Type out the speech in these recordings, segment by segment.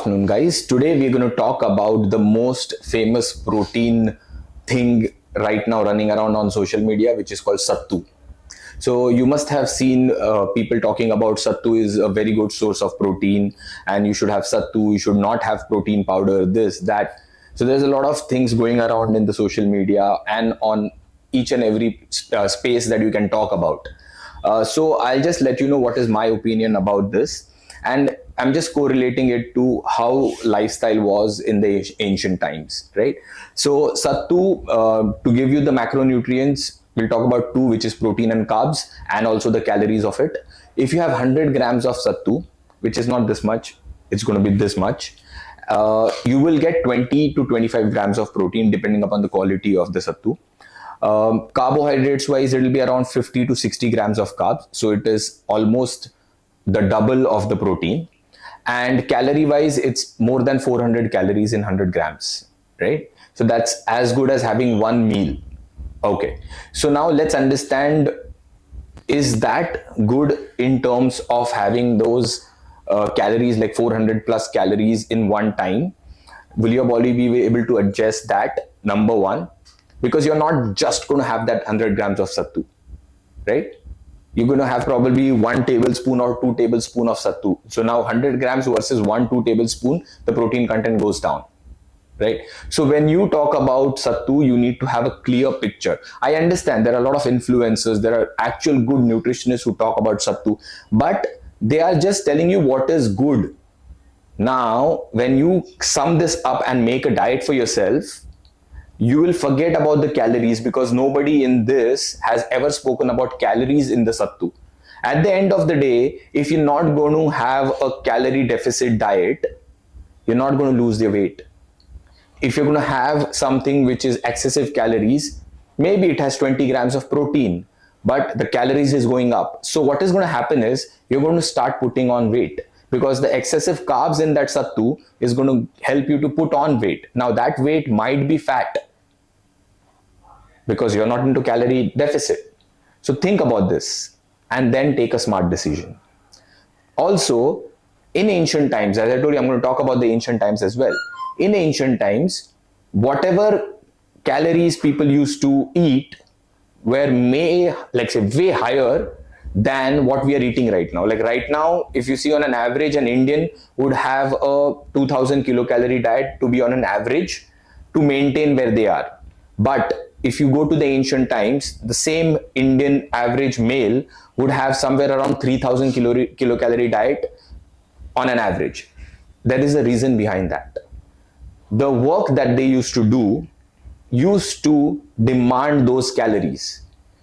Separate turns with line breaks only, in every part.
afternoon, guys. Today we're going to talk about the most famous protein thing right now running around on social media, which is called Sattu. So you must have seen people talking about Sattu is a very good source of protein, and you should have Sattu. You should not have protein powder. This, that. So there's a lot of things going around in the social media and on each and every space that you can talk about. So I'll just let you know what is my opinion about this, and I'm just correlating it to how lifestyle was in the ancient times, right? So Sattu, to give you the macronutrients, we'll talk about two, which is protein and carbs, and also the calories of it. If you have 100 grams of Sattu, which is not this much, it's going to be this much. You will get 20 to 25 grams of protein depending upon the quality of the Sattu. Carbohydrates wise, it will be around 50 to 60 grams of carbs. So it is almost the double of the protein. And calorie wise, it's more than 400 calories in 100 grams, right? So that's as good as having one meal. Okay. So now let's understand, is that good in terms of having those calories, like 400 plus calories in one time? Will your body be able to adjust that? Number one, because you're not just going to have that 100 grams of Sattu, right? You're going to have probably 1 tablespoon or 2 tablespoons of Sattu. So now 100 grams versus 2 tablespoon, the protein content goes down, right? So when you talk about Sattu, you need to have a clear picture. I understand there are a lot of influencers, there are actual good nutritionists who talk about Sattu, but they are just telling you what is good. Now, when you sum this up and make a diet for yourself, you will forget about the calories, because nobody in this has ever spoken about calories in the Sattu. At the end of the day, if you're not going to have a calorie deficit diet, you're not going to lose your weight. If you're going to have something which is excessive calories, maybe it has 20 grams of protein, but the calories is going up. So what is going to happen is you're going to start putting on weight, because the excessive carbs in that Sattu is going to help you to put on weight. Now that weight might be fat, because you're not into calorie deficit. So think about this and then take a smart decision. Also, in ancient times, as I told you, I'm going to talk about the ancient times as well. In ancient times, whatever calories people used to eat were way higher than what we are eating right now. Like right now, if you see on an average, an Indian would have a 2000 kilocalorie diet to be on an average to maintain where they are. But if you go to the ancient times, the same Indian average male would have somewhere around 3000 kilocalorie diet on an average. There is a reason behind that. The work that they used to do used to demand those calories,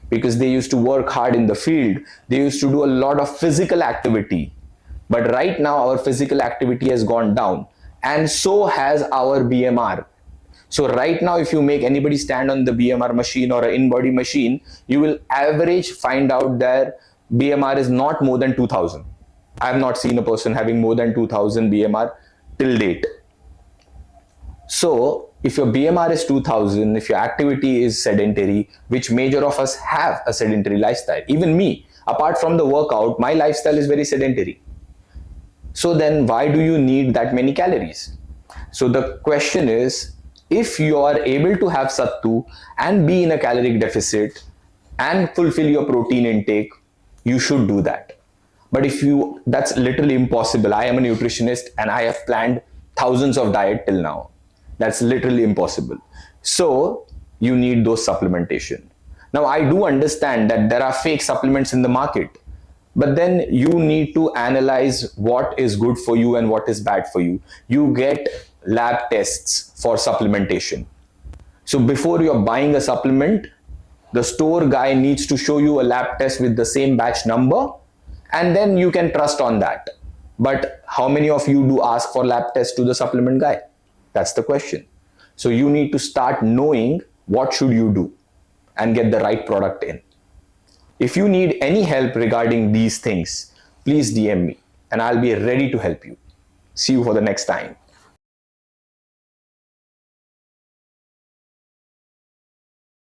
because they used to work hard in the field. They used to do a lot of physical activity. But right now, our physical activity has gone down, and so has our BMR. So right now, if you make anybody stand on the BMR machine or an in-body machine, you will average find out their BMR is not more than 2000. I have not seen a person having more than 2000 BMR till date. So if your BMR is 2000, if your activity is sedentary, which major of us have a sedentary lifestyle, even me, apart from the workout, my lifestyle is very sedentary. So then why do you need that many calories? So the question is, if you are able to have Sattu and be in a caloric deficit and fulfill your protein intake, you should do that. But that's literally impossible. I am a nutritionist and I have planned thousands of diet till now. That's literally impossible. So you need those supplementation. Now I do understand that there are fake supplements in the market, but then you need to analyze what is good for you and what is bad for you. You get lab tests for supplementation. So before you're buying a supplement, the store guy needs to show you a lab test with the same batch number, and then you can trust on that. But how many of you do ask for lab tests to the supplement guy? That's the question. So you need to start knowing what should you do and get the right product in. If you need any help regarding these things, please DM me and I'll be ready to help you. See you for the next time.